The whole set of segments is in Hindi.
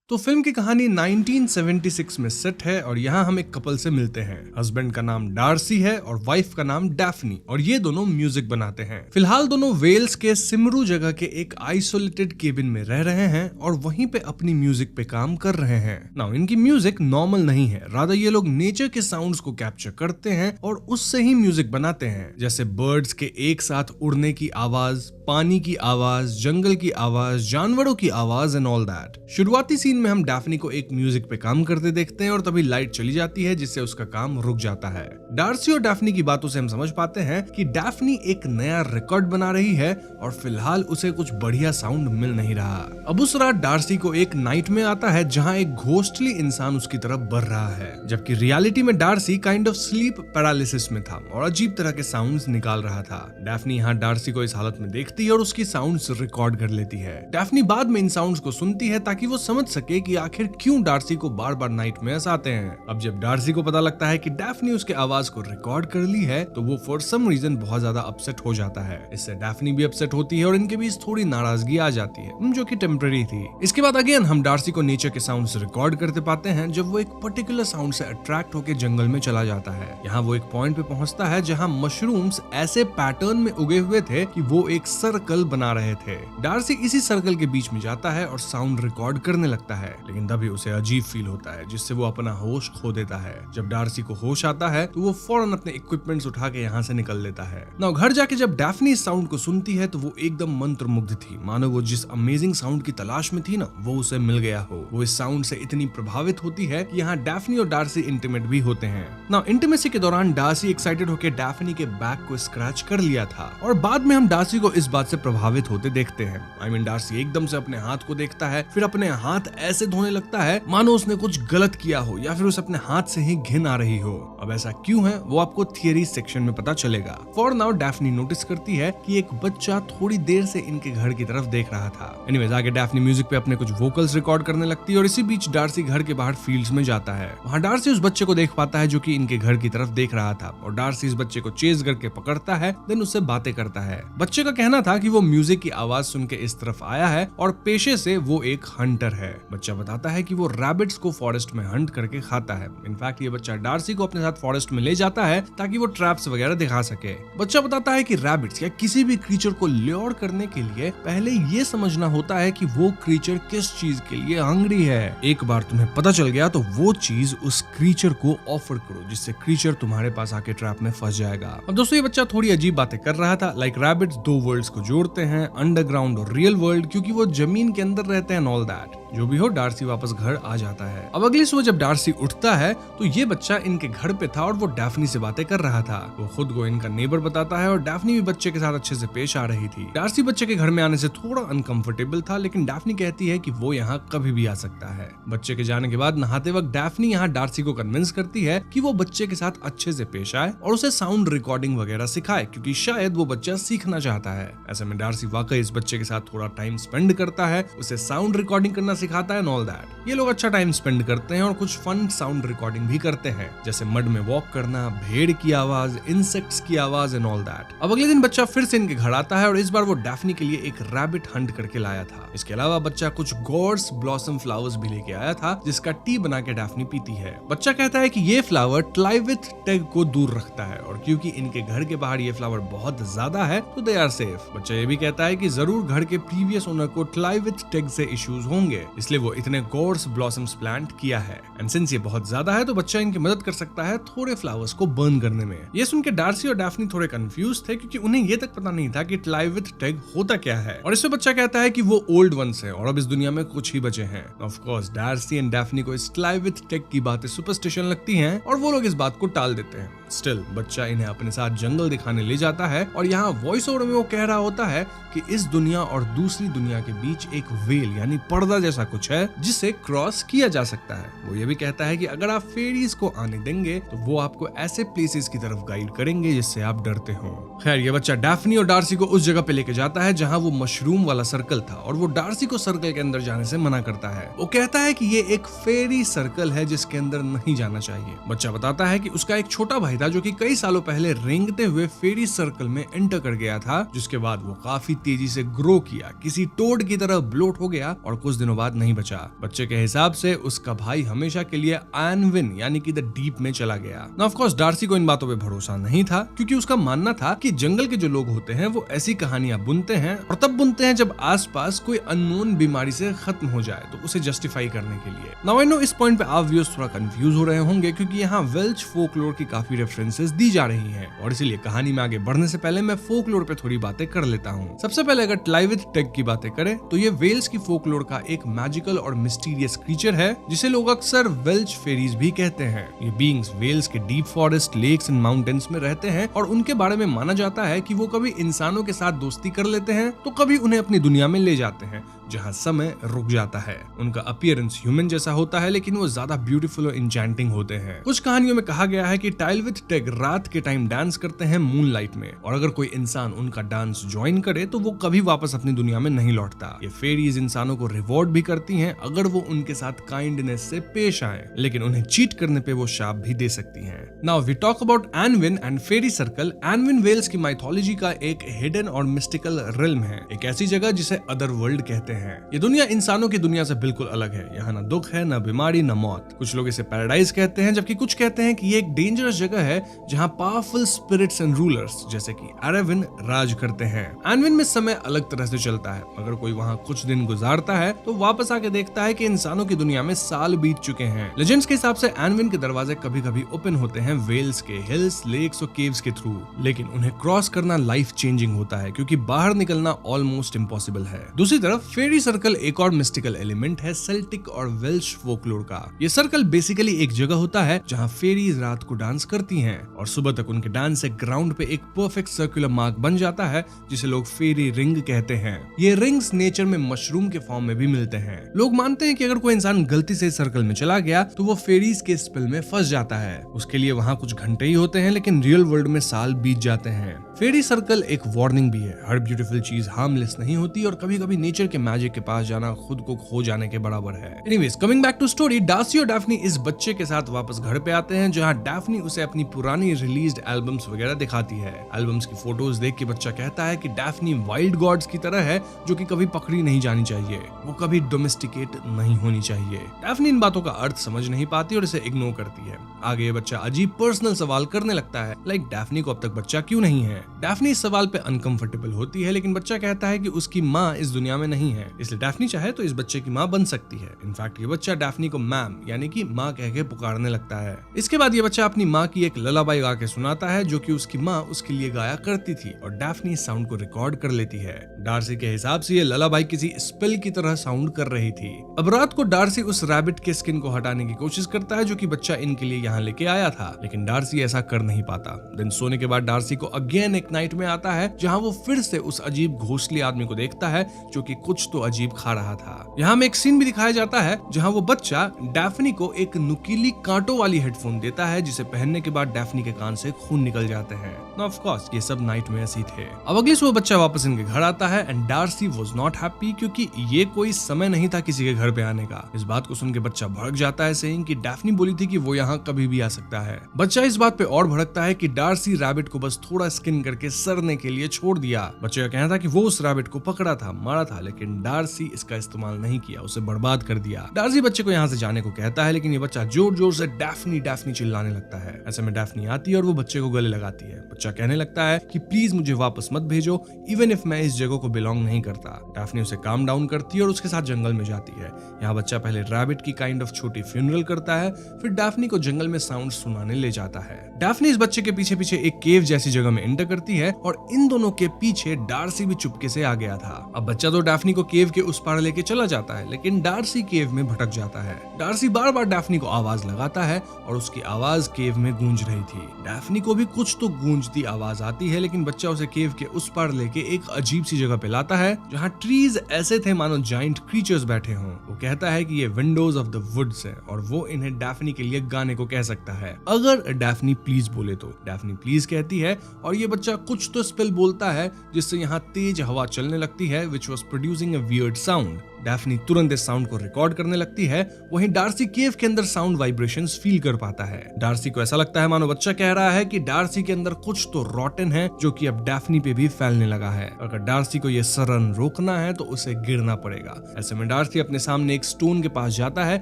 तो फिल्म की कहानी 1976 में सेट है और यहाँ हम एक कपल से मिलते हैं। हस्बैंड का नाम डार्सी है और वाइफ का नाम डैफ्नी और ये दोनों म्यूजिक बनाते हैं। फिलहाल दोनों वेल्स के सिमरू जगह के एक आइसोलेटेड केबिन में रह रहे हैं और वहीं पे अपनी म्यूजिक पे काम कर रहे हैं। नाउ इनकी म्यूजिक नॉर्मल नहीं है, रादर ये लोग नेचर के साउंड्स को कैप्चर करते हैं और उससे ही म्यूजिक बनाते हैं, जैसे बर्ड्स के एक साथ उड़ने की आवाज, पानी की आवाज, जंगल की आवाज, जानवरों की आवाज एंड ऑल दैट। शुरुआती सीन में हम डैफ्नी को एक म्यूजिक पे काम करते देखते हैं और तभी लाइट चली जाती है जिससे उसका काम रुक जाता है। डार्सी और डैफ्नी की बातों से हम समझ पाते हैं कि डैफ्नी एक नया रिकॉर्ड बना रही है और फिलहाल उसे कुछ बढ़िया साउंड मिल नहीं रहा। अब उस रात डार्सी को एक नाइट में आता है जहां एक घोस्टली इंसान उसकी तरफ बढ़ रहा है, जबकि रियलिटी में Darcy kind of sleep paralysis में था और अजीब तरह के साउंड्स निकाल रहा था। डैफ्नी यहाँ डार्सी को इस हालत में देखती है और उसकी साउंड्स रिकॉर्ड कर लेती है। डैफ्नी बाद में इन साउंड्स को सुनती है ताकि वो समझ सके कि आखिर क्यों डार्सी को बार बार नाइटमेयर्स आते हैं। अब जब डार्सी को पता लगता है कि डैफ्नी उसके आवाज को रिकॉर्ड कर ली है तो वो फॉर सम रीजन बहुत ज्यादा अपसेट हो जाता है। इससे डैफ्नी भी अपसेट होती है और इनके बीच थोड़ी नाराजगी आ जाती है जो कि टेम्पररी थी। इसके बाद अगेन हम डार्सी को नेचर के साउंड्स रिकॉर्ड करते पाते हैं जब वो एक पर्टिकुलर साउंड से अट्रैक्ट होकर जंगल में चला जाता है। यहाँ वो एक पॉइंट पे पहुंचता है जहाँ मशरूम्स ऐसे पैटर्न में उगे हुए थे कि वो एक सर्कल बना रहे थे। डार्सी इसी सर्कल के बीच में जाता है और साउंड रिकॉर्ड करने लगता है, लेकिन तभी उसे अजीब फील होता है जिससे वो अपना होश खो देता है। जब डार्सी को होश आता है तो वो फौरन अपने इक्विपमेंट्स उठा के यहाँ से निकल लेता है। नाउ घर जाके जब डैफ्नी इस साउंड को सुनती है तो वो एकदम मंत्रमुग्ध थी, मानो वो जिस अमेजिंग साउंड की तलाश में थी ना वो उसे मिल गया हो। वो इस साउंड से इतनी प्रभावित होती है कि यहाँ डैफ्नी और डार्सी इंटीमेट भी होते हैं। नाउ इंटीमेसी के दौरान डार्सी एक्साइटेड होकर डैफ्नी के बैक को स्क्रैच कर लिया था और बाद में हम डार्सी को इस बात से प्रभावित होते देखते हैं। डार्सी एकदम से अपने हाथ को देखता है, फिर अपने हाथ ऐसे धोने लगता है मानो उसने कुछ गलत किया हो या फिर उसे अपने हाथ से ही घिन आ रही हो। अब ऐसा क्यों है वो आपको थियरी सेक्शन में पता चलेगा। फॉर नाउ डैफ्नी नोटिस करती है कि एक बच्चा थोड़ी देर से इनके घर की तरफ देख रहा था। एनीवेज आगे डैफ्नी म्यूजिक पे अपने कुछ वोकल्स रिकॉर्ड करने लगती है और इसी बीच डार्सी घर के बाहर फील्ड्स में जाता है। वहाँ डार्सी उस बच्चे को देख पाता है जो कि इनके घर की तरफ देख रहा था और डार्सी इस बच्चे को चेज करके पकड़ता है, देन उससे बातें करता है। बच्चे का कहना था कि वो म्यूजिक की आवाज सुन के इस तरफ आया है और पेशे से वो एक हंटर है। बच्चा बताता है कि वो रैबिट्स को फॉरेस्ट में हंट करके खाता है। इनफैक्ट ये बच्चा डार्सी को अपने साथ फॉरेस्ट में ले जाता है ताकि वो ट्रैप्स वगैरह दिखा सके। बच्चा बताता है कि रैबिट्स या किसी भी क्रीचर को ल्योर करने के लिए पहले ये समझना होता है कि वो क्रीचर किस चीज के लिए हंग्री है। एक बार तुम्हें पता चल गया तो वो चीज उस क्रीचर को ऑफर करो जिससे क्रीचर तुम्हारे पास आके ट्रैप में फंस जाएगा। अब दोस्तों ये बच्चा थोड़ी अजीब बातें कर रहा था, लाइक रैबिट्स दो वर्ल्ड्स को जोड़ते हैं, अंडरग्राउंड और रियल वर्ल्ड, क्योंकि वो जमीन के अंदर रहते हैं, ऑल दैट। जो भी हो डार्सी वापस घर आ जाता है। अब अगली सुबह जब डार्सी उठता है तो ये बच्चा इनके घर पे था और वो डैफ्नी से बातें कर रहा था। वो खुद को इनका नेबर बताता है और डैफ्नी भी बच्चे के साथ अच्छे से पेश आ रही थी। डार्सी बच्चे के घर में आने से थोड़ा अनकंफर्टेबल था, लेकिन डैफ्नी कहती है कि वो यहाँ कभी भी आ सकता है। बच्चे के जाने के बाद नहाते वक्त डैफ्नी यहाँ डार्सी को कन्विंस करती है कि वो बच्चे के साथ अच्छे से पेश आए और उसे साउंड रिकॉर्डिंग वगैरह सिखाए, क्योंकि शायद वो बच्चा सीखना चाहता है। ऐसे में डार्सी वाकई इस बच्चे के साथ थोड़ा टाइम स्पेंड करता है, उसे साउंड रिकॉर्डिंग करना सिखाता है, ऑल दैट। ये लोग अच्छा टाइम स्पेंड करते हैं और कुछ फन साउंड रिकॉर्डिंग भी करते हैं, जैसे मड में वॉक करना, भेड़ की आवाज, इंसेक्ट्स की आवाज एंड ऑल दैट। अब अगले दिन बच्चा फिर से इनके घर आता है और इस बार वो डैफ्नी के लिए एक रैबिट हंट करके लाया था। इसके अलावा बच्चा कुछ गॉड्स ब्लॉसम फ्लावर्स भी लेके आया था जिसका टी बना के डैफ्नी पीती है। बच्चा कहता है कि ये फ्लावर ट्लाइविथ टेग को दूर रखता है और क्योंकि इनके घर के बाहर ये फ्लावर बहुत ज्यादा है तो दे आर सेफ। बच्चा ये भी कहता है कि जरूर घर के प्रीवियस ओनर को ट्लाइविथ टेग से इश्यूज होंगे, इसलिए वो इतने गॉड्स ब्लॉसम्स प्लांट किया है। एंड सिंस ये बहुत ज्यादा है तो बच्चा इनकी मदद कर सकता है थोड़े फ्लावर्स को बर्न करने में। ये सुन के डार्सी और डैफ्नी थोड़े कंफ्यूज थे क्योंकि उन्हें ये तक पता नहीं था कि ट्लाइविथ टेग होता क्या है। और इससे बच्चा कहता है कि वो ओल्ड वंस है और अब इस दुनिया में कुछ ही बचे हैं। Of course Darcy and Daphne को इस ट्लाइविथ टेग की बातें सुपरस्टिशन लगती हैं और वो लोग इस बात को टाल देते हैं। स्टिल बच्चा इन्हें अपने साथ जंगल दिखाने ले जाता है और यहाँ वॉइस ओवर में वो कह रहा होता है कि इस दुनिया और दूसरी दुनिया के बीच एक वेल यानी पर्दा जैसा कुछ है जिसे क्रॉस किया जा सकता है। वो ये भी कहता है कि अगर आप फेरीज को आने देंगे तो वो आपको ऐसे प्लेसेस की तरफ गाइड करेंगे जिससे आप डरते हो। खैर ये बच्चा डैफ्नी और डार्सी को उस जगह पे लेके जाता है जहाँ वो मशरूम वाला सर्कल था और वो डार्सी को सर्कल के अंदर जाने से मना करता है। वो कहता है कि ये एक फेरी सर्कल है जिसके अंदर नहीं जाना चाहिए। बच्चा बताता है कि उसका एक छोटा भाई था जो कि कई सालों पहले रेंगते हुए फेरी सर्कल में एंटर कर गया था, जिसके बाद वो काफी तेजी से ग्रो किया, किसी टोड की तरह ब्लोट हो गया और कुछ दिनों बाद नहीं बचा। बच्चे के हिसाब से उसका भाई हमेशा के लिए एनविन यानी कि द डीप में चला गया। ऑफ कोर्स डार्सी को इन बातों पे भरोसा नहीं था, क्योंकि उसका मानना था कि जंगल के जो लोग होते हैं वो ऐसी कहानियां बुनते हैं और तब बुनते हैं जब आसपास कोई अननोन बीमारी से खत्म हो जाए, तो उसे जस्टिफाई करने के लिए। नाउ आई नो इस पॉइंट पे आप व्यूअर्स थोड़ा कंफ्यूज हो रहे होंगे, क्योंकि यहाँ वेल्श फोकलोर की काफी रेफरेंसेस दी जा रही हैं, और इसीलिए कहानी में आगे बढ़ने से पहले मैं फोकलोर पे थोड़ी बातें कर लेता हूँ। सबसे पहले अगर ट्लाइविथ टेग की बातें करें तो ये वेल्स की फोकलोर का एक मैजिकल और मिस्टीरियस क्रीचर है, जिसे लोग अक्सर वेल्श फेरीज भी कहते हैं। ये बीइंग्स वेल्स के deep forest, lakes and mountains में रहते हैं, और उनके बारे में माना जाता है कि वो कभी इंसानों के साथ दोस्ती कर लेते हैं तो कभी उन्हें अपनी दुनिया में ले जाते हैं जहाँ समय रुक जाता है। उनका अपीयरेंस ह्यूमन जैसा होता है, लेकिन वो ज्यादा ब्यूटीफुल और इंचैंटिंग होते हैं। कुछ कहानियों में कहा गया है कि टाइलविथ टेग रात के टाइम डांस करते हैं मूनलाइट में, और अगर कोई इंसान उनका डांस ज्वाइन करे तो वो कभी वापस अपनी दुनिया में नहीं लौटता। ये फेरीज इंसानों को रिवॉर्ड भी करती हैं अगर वो उनके साथ काइंडनेस से पेश आए, लेकिन उन्हें चीट करने पे वो शाप भी दे सकती हैं। Now we talk about Annwn and fairy circle. Annwn Wales की माइथोलॉजी का एक हिडन और मिस्टिकल रिल्म है, एक ऐसी जगह जिसे अदर वर्ल्ड कहते हैं। ये दुनिया इंसानों की दुनिया से बिल्कुल अलग है। यहाँ ना दुख है, ना बीमारी, ना मौत। कुछ लोग इसे पैराडाइज कहते हैं, जबकि कुछ कहते हैं कि ये एक डेंजरस जगह है जहाँ पावरफुल स्पिरिट्स एंड रूलर्स जैसे कि एरेविन राज करते हैं। एनविन में समय अलग तरह से चलता है। अगर कोई वहाँ कुछ दिन गुजारता है तो वापस आके देखता है कि इंसानों की दुनिया में साल बीत चुके हैं। लेजेंड्स के हिसाब से एनविन के दरवाजे कभी कभी ओपन होते हैं वेल्स के हिल्स, लेक्स और केव्स के थ्रू, लेकिन उन्हें क्रॉस करना लाइफ चेंजिंग होता है, क्योंकि बाहर निकलना ऑलमोस्ट इम्पॉसिबल है। दूसरी तरफ फेरी सर्कल एक और मिस्टिकल एलिमेंट है सेल्टिक और वेल्श फोकलोर का। ये सर्कल बेसिकली एक जगह होता है जहाँ फेरीज रात को डांस करती हैं, और सुबह तक उनके डांस से ग्राउंड पे एक परफेक्ट सर्कुलर मार्क बन जाता है, जिसे लोग फेरी रिंग कहते हैं। ये रिंग्स नेचर में मशरूम के फॉर्म में भी मिलते हैं। लोग मानते हैं कि अगर कोई इंसान गलती से सर्कल में चला गया तो वो फेरीज के स्पेल में फंस जाता है। उसके लिए वहाँ कुछ घंटे ही होते हैं, लेकिन रियल वर्ल्ड में साल बीत जाते हैं। फेरी सर्कल एक वार्निंग भी है। हर ब्यूटीफुल चीज हार्मलेस नहीं होती, और कभी कभी नेचर के मैजिक के पास जाना खुद को खो जाने के बराबर है। Anyways, coming back to story, Darcy और डैफ्नी इस बच्चे के साथ वापस घर पे आते हैं, जहां डैफ्नी उसे अपनी पुरानी रिलीज्ड एल्बम्स वगैरह दिखाती है। एल्बम्स की फोटोज देख के बच्चा कहता है कि डैफ्नी वाइल्ड गॉड्स की तरह है, जो कि कभी पकड़ी नहीं जानी चाहिए, वो कभी डोमेस्टिकेट नहीं होनी चाहिए। डैफ्नी इन बातों का अर्थ समझ नहीं पाती और इसे इग्नोर करती है। आगे ये बच्चा अजीब पर्सनल सवाल करने लगता है, लाइक डैफ्नी को अब तक बच्चा क्यों नहीं है। डैफ्नी इस सवाल पे अनकंफर्टेबल होती है, लेकिन बच्चा कहता है कि उसकी माँ इस दुनिया में नहीं है, इसलिए डैफ्नी चाहे तो इस बच्चे की माँ बन सकती है। इनफैक्ट ये बच्चा डैफ्नी को मैम यानी कि माँ कह के पुकारने लगता है। इसके बाद ये बच्चा अपनी माँ की एक ललाबाई गा के सुनाता है, जो कि उसकी माँ उसके लिए गाया करती थी, और डैफ्नी इस साउंड को रिकॉर्ड कर लेती है। डार्सी के हिसाब से ये ललाबाई किसी स्पेल की तरह साउंड कर रही थी। अब रात को डार्सी उस रैबिट के स्किन को हटाने की कोशिश करता है, जो कि बच्चा इनके लिए यहाँ लेके आया था, लेकिन डार्सी ऐसा कर नहीं पाता। दिन सोने के बाद डार्सी को अगेन एक नाइट में आता है, जहाँ वो फिर से उस अजीब घोंसली आदमी को देखता है, जो कि कुछ तो अजीब खा रहा था। यहाँ में एक सीन भी दिखाया जाता है जहाँ वो बच्चा डैफ्नी को एक नुकीली कांटों वाली हेडफोन देता है, जिसे पहनने के बाद डैफ्नी के कान से खून निकल जाते हैं। ऑफ कोर्स ये सब नाइट में ऐसे थे। अब अगली सुबह बच्चा वापस इनके घर आता है, and Darcy was not happy, क्योंकि ये कोई समय नहीं था किसी के घर पे आने का। इस बात को सुन के बच्चा भड़क जाता है, सेइंग कि डैफ्नी बोली थी कि वो यहाँ कभी भी आ सकता है। बच्चा इस बात पे और भड़कता है कि डार्सी रैबिट को बस थोड़ा स्किन करके सरने के लिए छोड़ दिया। बच्चे का कहना था कि वो उस रैबिट को पकड़ा था, मारा था, लेकिन डार्सी इसका इस्तेमाल नहीं किया, उसे बर्बाद कर दिया। डार्सी बच्चे को यहाँ से जाने को कहता है, लेकिन ये बच्चा जोर जोर से डैफ्नी डैफ्नी चिल्लाने लगता है। ऐसे में डैफ्नी आती है और वो बच्चे को गले लगाती है। बच्चा कहने लगता है कि प्लीज मुझे वापस मत भेजो, इवन इफ मैं इस जगह को बिलोंग नहीं करता। डैफ्नी उसे काम डाउन करती है और उसके साथ जंगल में जाती है। यहाँ बच्चा पहले रैबिट की काइंड ऑफ छोटी फ्यूनरल करता है, फिर डैफ्नी को जंगल में साउंड सुनाने ले जाता है। डैफ्नी इस बच्चे के पीछे पीछे एक केव जैसी जगह में एंटर करती है, और इन दोनों के पीछे डार्सी भी चुपके से आ गया था। अब बच्चा तो डैफ्नी को केव के उस पार लेके चला जाता है, लेकिन डार्सी केव में भटक जाता है। डार्सी बार बार डैफ्नी को आवाज लगाता है, और उसकी आवाज केव में गूंज रही थी। डैफ्नी को भी कुछ तो गूंजती आवाज आती है, लेकिन बच्चा उसे केव के उस पार लेके एक अजीब सी जगह पे लाता है, जहाँ ट्रीज ऐसे थे मानो जाइंट क्रीचर्स बैठे हों। वो कहता है कि ये विंडोज ऑफ द वुड्स है, और वो इन्हें डैफ्नी के लिए गाने को कह सकता है, अगर डैफ्नी प्लीज बोले तो। डैफ्नी प्लीज कहती है, और ये बच्चा कुछ तो स्पेल बोलता है, जिससे यहाँ तेज हवा चलने लगती है, which was producing a weird sound. Daphne तुरंत इस साउंड को रिकॉर्ड करने लगती है। वहीं डार्सी केव के अंदर साउंड वाइब्रेशंस फील कर पाता है। डार्सी को ऐसा लगता है मानो बच्चा कह रहा है कि डार्सी के अंदर कुछ तो रॉटन है जो कि अब डैफ्नी पे भी फैलने लगा है। अगर डार्सी को ये सरन रोकना है तो उसे गिरना पड़ेगा। ऐसे में डार्सी अपने सामने एक स्टोन के पास जाता है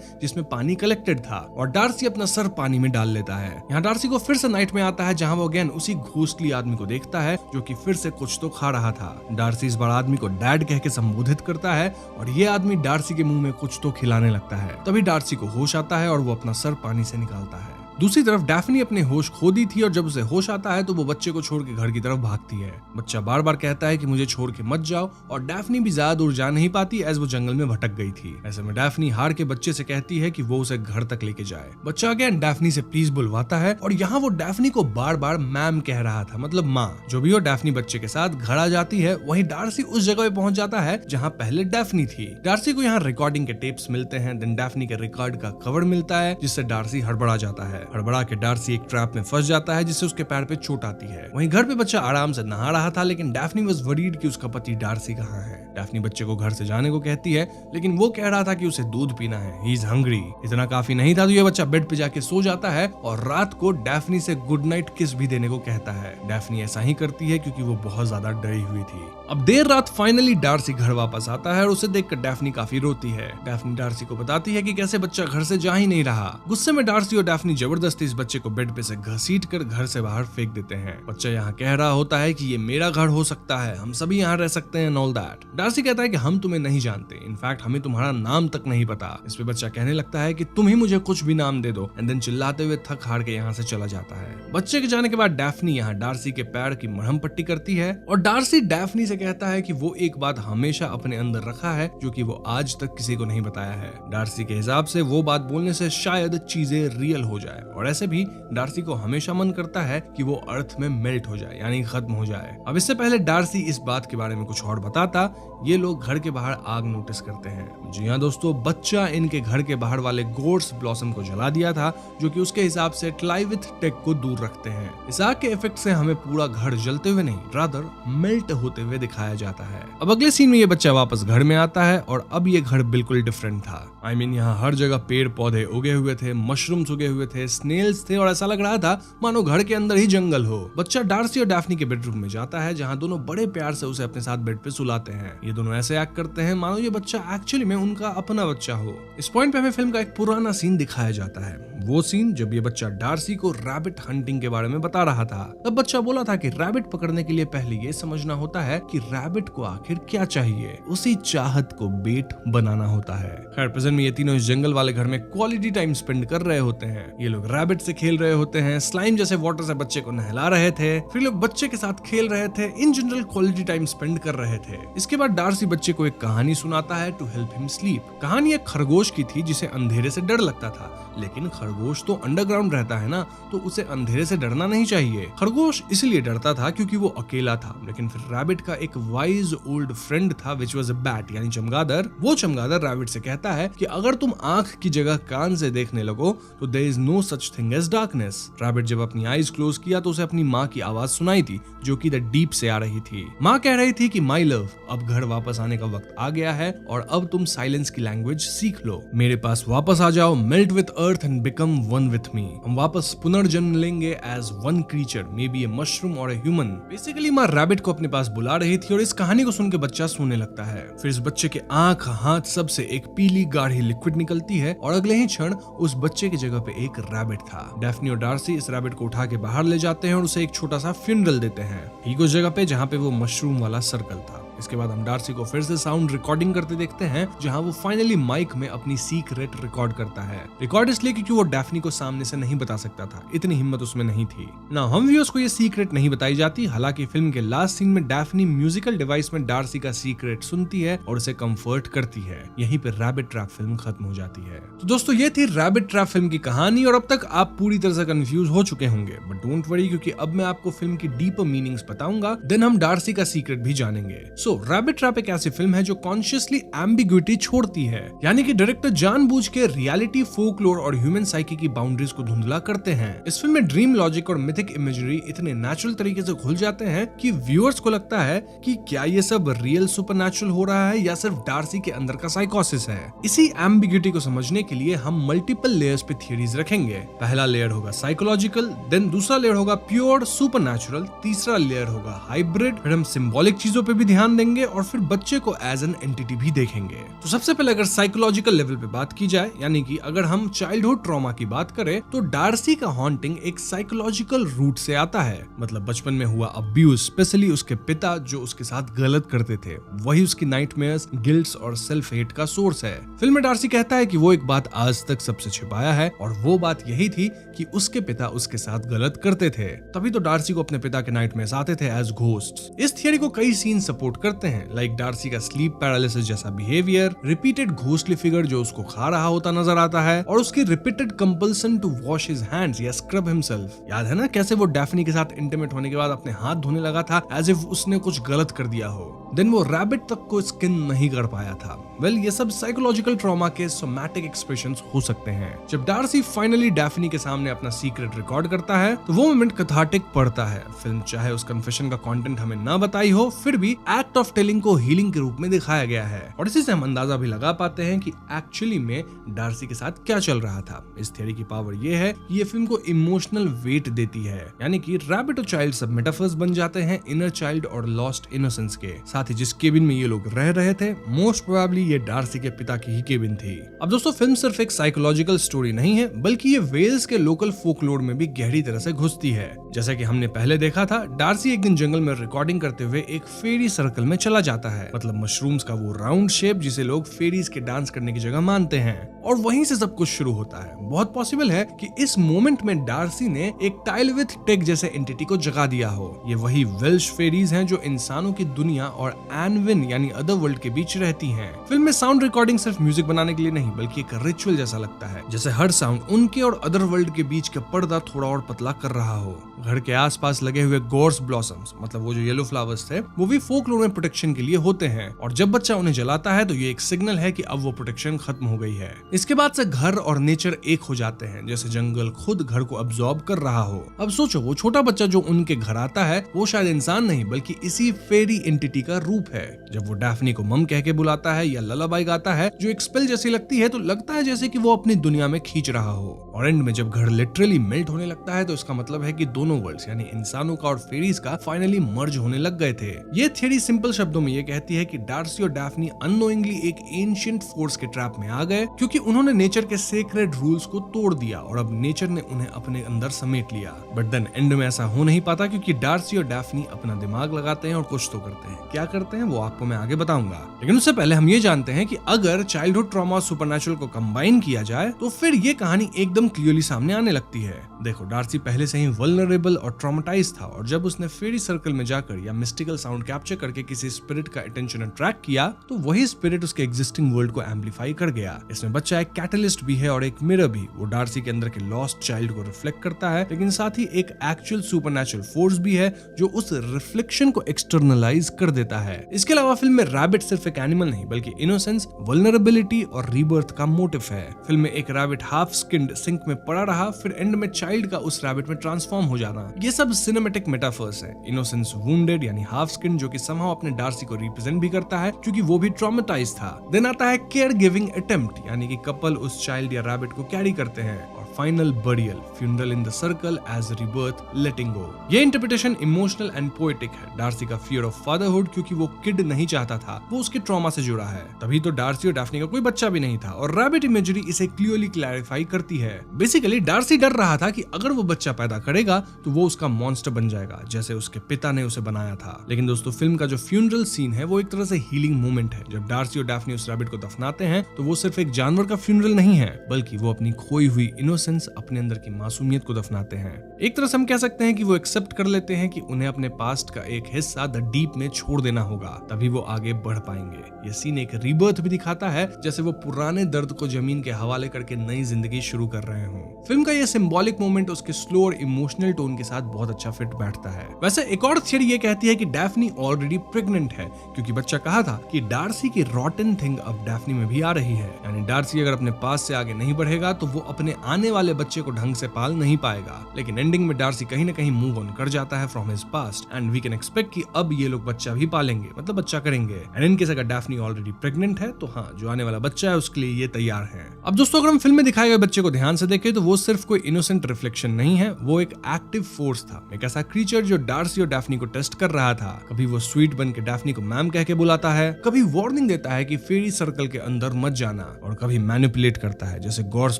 जिसमें पानी कलेक्टेड था और डार्सी अपना सर पानी में डाल लेता है। यहाँ डार्सी को फिर से नाइट में आता है जहाँ वो अगेन उसी घोस्टली आदमी को देखता है जो कि फिर से कुछ तो खा रहा था। डार्सी इस बार आदमी को डैड कह के संबोधित करता है और ये आदमी डार्सी के मुंह में कुछ तो खिलाने लगता है। तभी डार्सी को होश आता है और वो अपना सर पानी से निकालता है। दूसरी तरफ डैफ्नी अपने होश खो दी थी और जब उसे होश आता है तो वो बच्चे को छोड़ के घर की तरफ भागती है। बच्चा बार बार कहता है कि मुझे छोड़ के मत जाओ और डैफ्नी भी ज्यादा दूर जा नहीं पाती एज वो जंगल में भटक गई थी। ऐसे में डैफ्नी हार के बच्चे से कहती है कि वो उसे घर तक लेके जाए। बच्चा अगेन डैफ्नी से प्लीज बुलवाता है और यहाँ वो डैफ्नी को बार बार मैम कह रहा था, मतलब माँ। जो भी हो डैफ्नी बच्चे के साथ घर आ जाती है। वहीं डार्सी उस जगह पे पहुंच जाता है जहाँ पहले डैफ्नी थी। डार्सी को यहाँ रिकॉर्डिंग के टेप्स मिलते हैं। देन डैफ्नी के रिकॉर्ड का कवर मिलता है जिससे डार्सी हड़बड़ा जाता है। हड़बड़ा के डार्सी एक ट्रैप में फंस जाता है जिससे उसके पैर पे चोट आती है। वहीं घर पे बच्चा आराम से नहा रहा था लेकिन डैफ्नी वाज वरीड कि उसका पति डार्सी कहाँ है। डैफ्नी बच्चे को घर से जाने को कहती है लेकिन वो कह रहा था कि उसे दूध पीना है, ही इज हंग्री। इतना काफी नहीं था तो ये बच्चा बेड पे जाके सो जाता है और रात को डैफ्नी से गुड नाइट किस भी देने को कहता है। डैफ्नी ऐसा ही करती है क्योंकि वो बहुत ज्यादा डरी हुई थी। अब देर रात फाइनली डार्सी घर वापस आता है और उसे देखकर डैफ्नी काफी रोती है। डैफ्नी डार्सी को बताती है कि कैसे बच्चा घर से जा ही नहीं रहा। गुस्से में डार्सी और डैफ्नी जबरदस्ती इस बच्चे को बेड पे से घसीट कर घर से बाहर फेंक देते हैं। बच्चा यहाँ कह रहा होता है कि ये मेरा घर हो सकता है, हम सभी यहाँ रह सकते हैं, ऑल दैट। डार्सी कहता है कि हम तुम्हें नहीं जानते, इनफैक्ट हमें तुम्हारा नाम तक नहीं पता। इस पे बच्चा कहने लगता है कि तुम ही मुझे कुछ भी नाम दे दो एंड देन चिल्लाते हुए थक हार के यहाँ से चला जाता है। बच्चे के जाने के बाद डैफ्नी यहाँ डार्सी के पैर की मरहम पट्टी करती है और डार्सी डैफ्नी से कहता है कि वो एक बात हमेशा अपने अंदर रखा है जो कि वो आज तक किसी को नहीं बताया है। डार्सी के हिसाब से वो बात बोलने से शायद चीजें रियल हो जाए और ऐसे भी डार्सी को हमेशा मन करता है कि वो अर्थ में मेल्ट हो जाए यानी खत्म हो जाए। अब इससे पहले डार्सी इस बात के बारे में कुछ और बताता, ये लोग घर के बाहर आग नोटिस करते हैं। जी हाँ दोस्तों, बच्चा इनके घर के बाहर वाले गोर्स ब्लॉसम को जला दिया था जो कि उसके हिसाब से ट्लाइविथ टेक को दूर रखते हैं। इस आग के इफेक्ट से हमें पूरा घर जलते हुए नहीं रादर मेल्ट होते हुए दिखाया जाता है। अब अगले सीन में ये बच्चा वापस घर में आता है और अब ये घर बिल्कुल डिफरेंट था। आई मीन यहाँ हर जगह पेड़ पौधे उगे हुए थे, मशरूम्स उगे हुए थे, स्नेल्स थे और ऐसा लग रहा था मानो घर के अंदर ही जंगल हो। बच्चा डार्सी और डैफ्नी के बेडरूम में जाता है जहाँ दोनों बड़े प्यार से उसे अपने साथ बेड पे सुलाते हैं। ये दोनों ऐसे एक्ट करते हैं मानो ये बच्चा एक्चुअली में उनका अपना बच्चा हो। इस पॉइंट पे हमें फिल्म का एक पुराना सीन दिखाया जाता है, वो सीन जब ये बच्चा डार्सी को रैबिट हंटिंग के बारे में बता रहा था। तब बच्चा बोला था कि रैबिट पकड़ने के लिए पहले ये समझना होता है कि रैबिट को आखिर क्या चाहिए, उसी चाहत को बेट बनाना होता है। खैर प्रेजेंट में ये तीनों इस जंगल वाले घर में क्वालिटी टाइम स्पेंड कर रहे होते हैं। ये लोग रैबिट से खेल रहे होते हैं, स्लाइम जैसे वाटर से बच्चे को नहला रहे थे, फिर लोग बच्चे के साथ खेल रहे थे, in general quality time spend कर रहे थे। इसके बाद डार्सी बच्चे को एक कहानी सुनाता है टू हेल्प हिम स्लीप। कहानी एक खरगोश की थी जिसे अंधेरे से डर लगता था, लेकिन खरगोश तो अंडरग्राउंड रहता है ना, तो उसे अंधेरे से डरना नहीं चाहिए। खरगोश इसलिए डरता था क्योंकि वो अकेला था, लेकिन फिर रैबिट का एक वाइज ओल्ड फ्रेंड था विच वाज अ बैट यानी चमगादड़। वो चमगादड़ रैबिट से कहता है कि अगर तुम आंख की जगह कान से देखने लगो तो there is no such thing as darkness. Rabbit जब अपनी आईज क्लोज किया तो उसे अपनी माँ की आवाज सुनाई थी जो कि द डीप से आ रही थी। माँ कह रही थी कि माय लव, अब घर वापस आने का वक्त आ गया है और अब तुम साइलेंस की लैंग्वेज सीख लो, मेरे पास वापस आ जाओ, melt with earth and become one with me. हम वापस पुनर्जन्म लेंगे as one creature, maybe a mushroom और ए ह्यूमन। बेसिकली माँ रैबिट को अपने पास बुला रही थी और इस कहानी को सुन के बच्चा सोने लगता है। फिर इस बच्चे के आंख हाथ सब से एक पीली गाढ़ी लिक्विड निकलती है और अगले ही क्षण उस बच्चे की जगह पे एक रैबिट था। डैफ्नी और डार्सी इस रैबिट को उठा के बाहर ले जाते हैं और उसे एक छोटा सा फ्यूनरल देते हैं, ठीक उस जगह पे जहाँ पे वो मशरूम वाला सर्कल था। इसके बाद हम डार्सी को फिर से साउंड रिकॉर्डिंग करते देखते हैं जहां वो फाइनली माइक में अपनी सीक्रेट रिकॉर्ड करता है। रिकॉर्ड इसलिए क्योंकि वो डैफ्नी को सामने से नहीं बता सकता था, इतनी हिम्मत उसमें नहीं थी ना। हम व्यूअर्स को ये सीक्रेट नहीं बताई जाती। हालांकि फिल्म के लास्ट सीन में डैफ्नी म्यूजिकल डिवाइस में डार्सी का सीक्रेट सुनती है और उसे कंफर्ट करती है। यहीं पे रैबिट ट्रैप फिल्म खत्म हो जाती है। तो दोस्तों ये थी रैबिट ट्रैप फिल्म की कहानी और अब तक आप पूरी तरह से कंफ्यूज हो चुके होंगे, बट डोंट वरी क्योंकि अब मैं आपको फिल्म की डीपर मीनिंग्स बताऊंगा, देन हम डार्सी का सीक्रेट भी जानेंगे। सो रैबिट ट्रैप एक ऐसी फिल्म है जो कॉन्शियसली एम्बिग्युइटी छोड़ती है, यानी कि डायरेक्टर जानबूझ के रियलिटी, फोकलोर और ह्यूमन साइकी की बाउंड्रीज को धुंधला करते हैं। इस फिल्म में ड्रीम लॉजिक और मिथिक इमेजरी इतने नेचुरल तरीके से घुल जाते हैं कि व्यूअर्स को लगता है कि क्या ये सब रियल सुपरनैचुरल हो रहा है या सिर्फ डार्सी के अंदर का साइकोसिस है। इसी एम्बिग्युइटी को समझने के लिए हम मल्टीपल लेयर्स पे थियरीज रखेंगे। पहला लेयर होगा साइकोलॉजिकल, देन दूसरा लेयर होगा प्योर सुपरनैचुरल, तीसरा लेयर होगा हाइब्रिड, फिर हम सिंबॉलिक चीजों पे भी ध्यान देंगे और फिर बच्चे को एज एन एंटिटी भी देखेंगे। तो सबसे पहले अगर साइकोलॉजिकल लेवल पे बात की जाए, यानी कि अगर हम चाइल्डहुड ट्रॉमा की बात करें, तो डार्सी का हॉन्टिंग एक साइकोलॉजिकल रूट से आता है। मतलब बचपन में हुआ अब्यूज, स्पेशली उसके पिता जो उसके साथ गलत करते थे, वही उसकी नाइटमेयर्स, गिल्ट्स और सेल्फ हेट का सोर्स है। फिल्म में डार्सी कहता है कि वो एक बात आज तक सबसे छिपाया है और वो बात यही थी कि उसके पिता उसके साथ गलत करते थे। तभी तो डार्सी को अपने पिता के नाइटमेयर्स आते थे एज घोस्ट्स। इस थियरी को कई सीन सपोर्ट करते हैं, लाइक डार्सी का स्लीप पैरालिसिस जैसा बिहेवियर, रिपीटेड घोस्टली फिगर जो उसको खा रहा होता नजर आता है, और उसकी repeated compulsion to wash his hands या स्क्रब हिमसेल्फ। याद है ना कैसे वो डैफ्नी के साथ इंटीमेट होने के बाद अपने हाथ धोने लगा था एज इफ उसने कुछ गलत कर दिया हो। देन वो रैबिट तक को स्किन नहीं कर पाया था। वेल, ये सब साइकोलॉजिकल ट्रॉमा के सोमैटिक एक्सप्रेशंस हो सकते हैं। जब डार्सी फाइनली डैफ्नी के सामने अपना सीक्रेट रिकॉर्ड करता है तो वो मोमेंट कैथार्टिक पड़ता है। फिल्म चाहे उस कन्फेशन का कंटेंट हमें ना बताई हो, फिर भी एक्ट ऑफ टेलिंग को हीलिंग के रूप में दिखाया गया है और इसी से हम अंदाजा भी लगा पाते हैं कि एक्चुअली में डार्सी के साथ क्या चल रहा था। इस थियरी की पावर ये है कि ये फिल्म को इमोशनल वेट देती है, यानी कि रैबिट और चाइल्ड सब मेटाफर्स बन जाते हैं इनर चाइल्ड और लॉस्ट इनोसेंस के। साथ ही जिस केबिन में ये लोग रह रहे थे, मोस्ट प्रोबेबली ये डार्सी के पिता की ही केबिन थी। अब दोस्तों, फिल्म सिर्फ एक साइकोलॉजिकल स्टोरी नहीं है, बल्कि ये वेल्स के लोकल फोकलोर में भी गहरी तरह से घुसती है। जैसा कि हमने पहले देखा था, डार्सी एक दिन जंगल में रिकॉर्डिंग करते हुए एक फेरी सर्कल में चला जाता है, मतलब मशरूम्स का वो राउंड शेप जिसे लोग फेरीज के डांस करने की जगह मानते हैं, और वहीं से सब कुछ शुरू होता है। बहुत पॉसिबल है कि इस मोमेंट में डार्सी ने एक टाइल विथ टेक जैसे एंटिटी को जगा दिया हो। ये वही वेल्श फेरीज हैं जो इंसानों की दुनिया और एनविन यानी अदर वर्ल्ड के बीच रहती हैं। फिल्म में साउंड रिकॉर्डिंग सिर्फ म्यूजिक बनाने के लिए नहीं, बल्कि एक रिचुअल जैसा लगता है, जैसे हर साउंड उनके और अदर वर्ल्ड के बीच का पर्दा थोड़ा और पतला कर रहा हो। घर के आसपास लगे हुए गोर्स ब्लॉसम्स, मतलब वो जो येलो फ्लावर्स थे, वो भी फोकलोर में प्रोटेक्शन के लिए होते हैं, और जब बच्चा उन्हें जलाता है तो ये एक सिग्नल है कि अब वो प्रोटेक्शन खत्म हो गई है। इसके बाद से घर और नेचर एक हो जाते हैं, जैसे जंगल खुद घर को अब्सॉर्ब कर रहा हो। अब सोचो, वो छोटा बच्चा जो उनके घर आता है, वो शायद इंसान नहीं बल्कि इसी फेरी एंटिटी का रूप है। जब वो डैफ्नी को मम कह के बुलाता है या ललाबाई गाता है जो एक स्पेल जैसी लगती है, तो लगता है जैसे कि वो अपनी दुनिया में खींच रहा हो। और एंड में जब घर लिटरली मेल्ट होने लगता है, तो इसका मतलब है कि दोनों वर्ल्ड्स यानी इंसानों का और फेरीज का फाइनली मर्ज होने लग गए थे। ये थ्योरी सिंपल शब्दों में ये कहती है कि डार्सी और डैफ्नी अननोइंगली एक एंशिएंट फोर्स के ट्रैप में आ गए, क्योंकि उन्होंने नेचर के सेक्रेड रूल्स को तोड़ दिया और अब नेचर ने उन्हें अपने अंदर समेट लिया। बट देन एंड में ऐसा हो नहीं पाता, क्योंकि डार्सी और डैफ्नी अपना दिमाग लगाते हैं और कुछ तो करते हैं। क्या करते हैं वो आपको मैं आगे बताऊंगा, लेकिन उससे पहले हम ये जानते हैं कि अगर चाइल्डहुड ट्रॉमा और सुपरनैचुरल को कंबाइन किया जाए तो फिर ये कहानी एकदम क्लियरली सामने आने लगती है। देखो, डार्सी पहले से ही वल्नरेबल और ट्रॉमेटाइज था, और जब उसने फेरी सर्कल में जाकर या मिस्टिकल साउंड कैप्चर करके किसी स्पिरिट का अटेंशन अट्रैक्ट किया, तो वही स्पिरिट उसके एग्जिस्टिंग वर्ल्ड को एम्पलीफाई कर गया। इसमें बच्चा एक कैटलिस्ट भी है और एक मिरर भी। वो डार्सी के अंदर के लॉस्ट चाइल्ड को रिफ्लेक्ट करता है, लेकिन साथ ही एक एक्चुअल सुपरनैचुरल फोर्स भी है जो उस रिफ्लेक्शन को एक्सटर्नलाइज कर देता है। इसके अलावा फिल्म में रैबिट सिर्फ एक एनिमल नहीं, बल्कि इनोसेंस, वल्नरेबिलिटी और रीबर्थ का मोटिव है। फिल्म में एक रैबिट हाफ स्किन्ड सिंक में पड़ा रहा, फिर एंड में चाइल्ड का उस रैबिट में ट्रांसफॉर्म हो जाना, ये सब सिनेमैटिक मेटाफर्स है। इनोसेंस वुंडेड यानी हाफ स्किन, जो कि समहाउ अपने डार्सी को रिप्रेजेंट भी करता है क्योंकि वो भी ट्रॉमेटाइज था। देन आता है केयर गिविंग अटेम्प्ट, यानी कि कपल उस चाइल्ड या रैबिट को कैरी करते हैं, और final burial, funeral in the circle as rebirth, letting go. ये इंटरप्रिटेशन इमोशनल एंड पोएटिक है। डार्सी का फियर ऑफ फादरहुड, क्योंकि वो किड नहीं चाहता था, वो उसके ट्रॉमा से जुड़ा है। तभी तो डार्सी और डैफ्नी का कोई बच्चा भी नहीं था, और रैबिट इमेजरी इसे क्लियरली क्लैरिफाई करती है। बेसिकली डार्सी डर रहा था कि अगर वो बच्चा पैदा करेगा तो वो उसका मॉन्स्टर बन जाएगा, जैसे उसके पिता ने उसे बनाया था। लेकिन दोस्तों, फिल्म का जो फ्यूनरल सीन है वो एक तरह से हीलिंग मोमेंट है। जब डार्सी और डैफ्नी उस रैबिट को दफनाते हैं, तो वो सिर्फ एक जानवर का फ्यूनरल नहीं है, बल्कि वो अपनी खोई हुई इनोसेंस, अपने अंदर की मासूमियत को दफनाते हैं। एक तरह से हम कह सकते हैं कि वो एक्सेप्ट कर लेते हैं कि उन्हें अपने पास्ट का एक हिस्सा द डीप में छोड़ देना होगा, तभी वो आगे बढ़ पाएंगे। ये सीन एक रीबर्थ भी दिखाता है, जैसे वो पुराने दर्द को जमीन के हवाले करके नई जिंदगी शुरू कर रहे हो। फिल्म का ये सिंबॉलिक मोमेंट उसके स्लो और इमोशनल टोन के साथ बहुत अच्छा फिट बैठता है। वैसे एक और थियरी ये कहती है कि डैफ्नी ऑलरेडी प्रेग्नेंट है, क्योंकि बच्चा कहा था कि डार्सी की रॉटन थिंग अब डैफ्नी में भी आ रही है। यानी डार्सी अगर अपने पास से आगे नहीं बढ़ेगा तो वो अपने आने वाले बच्चे को ढंग से पाल नहीं पाएगा। लेकिन एंडिंग में डार्सी कहीं ना कहीं मूव ऑन कर जाता है from his past and we can expect कि अब ये लोग बच्चा भी पालेंगे, मतलब बच्चा करेंगे। एंड इन केस अगर डैफ्नी ऑलरेडी प्रेग्नेंट है तो हाँ, जो आने वाला बच्चा है उसके लिए ये तैयार है। अब दोस्तों, अगर हम फिल्म में दिखाए गए बच्चे को ध्यान से देखें तो वो सिर्फ कोई इनोसेंट रिफ्लेक्शन नहीं है, वो एक एक्टिव फोर्स था, एक ऐसा क्रीचर जो डार्सी और डैफ्नी को टेस्ट कर रहा था। कभी वो स्वीट बन के डैफ्नी को मैम कह के बुलाता है, कभी वार्निंग देता है कि फेरी सर्कल के अंदर मत जाना, और कभी मैनिपुलेट करता है, जैसे गॉर्स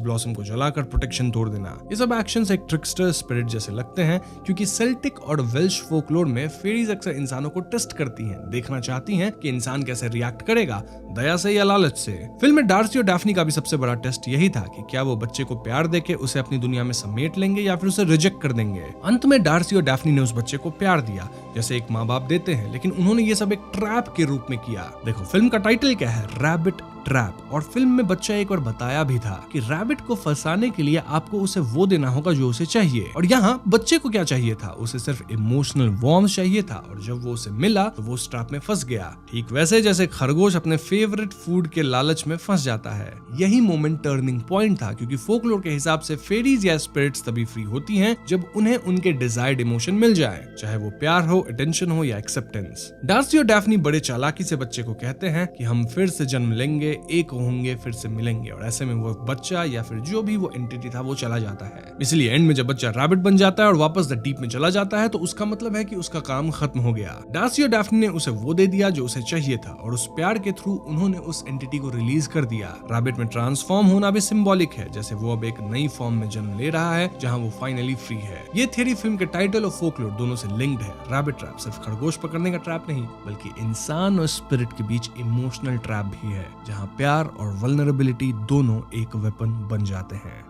ब्लॉसम को जलाकर प्रोटेक्शन तोड़ देना। ये सब एक्शंस एक ट्रिकस्टर स्पिरिट जैसे लगते हैं, क्योंकि सेल्टिक और वेल्श फोकलोर में फेरीज अक्सर इंसानों को टेस्ट करती हैं, देखना चाहती हैं कि इंसान कैसे रिएक्ट करेगा, दया से या लालच से। फिल्म में डार्सी और डैफ्नी का भी सबसे बड़ा टेस्ट यही था कि क्या वो बच्चे को प्यार देके उसे अपनी दुनिया में समेट लेंगे या फिर उसे रिजेक्ट कर देंगे। अंत में डार्सी और डैफ्नी ने उस बच्चे को प्यार दिया जैसे एक माँ बाप देते हैं, लेकिन उन्होंने ये सब एक ट्रैप के रूप में किया। देखो, फिल्म का टाइटल क्या है? Rabbit trap. और फिल्म में बच्चा एक बार बताया भी था कि रैबिट को फंसाने के लिए आपको उसे वो देना होगा जो उसे चाहिए, और यहाँ बच्चे को क्या चाहिए था? उसे सिर्फ इमोशनल वार्मथ चाहिए था, और जब वो उसे मिला तो वो उस ट्रैप में फंस गया। ठीक वैसे जैसे खरगोश अपने फेवरेट फूड के लालच में फंस जाता है। यही मोमेंट टर्निंग पॉइंट था, क्योंकि फोकलोर के हिसाब से फेरीज या स्पिरिट्स तभी फ्री होती हैं जब उन्हें उनके डिजायर्ड इमोशन मिल जाए, चाहे वो प्यार हो, अटेंशन हो या एक्सेप्टेंस। डार्सी और डैफ्नी बड़े चालाकी से बच्चे को कहते हैं कि हम फिर से जन्म लेंगे, एक होंगे, फिर से मिलेंगे, और ऐसे में वो बच्चा या फिर जो भी वो एंटिटी था वो चला जाता है। इसलिए एंड में जब बच्चा रैबिट बन जाता है और वापस द डीप में चला जाता है तो उसका मतलब है कि उसका काम खत्म हो गया। डार्सी और डैफ्नी ने उसे वो दे दिया जो उसे चाहिए था, और उस प्यार के थ्रू उन्होंने उस एंटिटी को रिलीज कर दिया। रैबिट में ट्रांसफॉर्म होना भी सिंबॉलिक है, जैसे वो अब एक नई फॉर्म में जन्म ले रहा है जहां वो फाइनली फ्री है। ये थियरी फिल्म के टाइटल और फोकलोर दोनों से लिंक्ड है। रैबिट ट्रैप सिर्फ खरगोश पकड़ने का ट्रैप नहीं, बल्कि इंसान और स्पिरिट के बीच इमोशनल ट्रैप भी है, जहां प्यार और वल्नरेबिलिटी दोनों एक वेपन बन जाते हैं।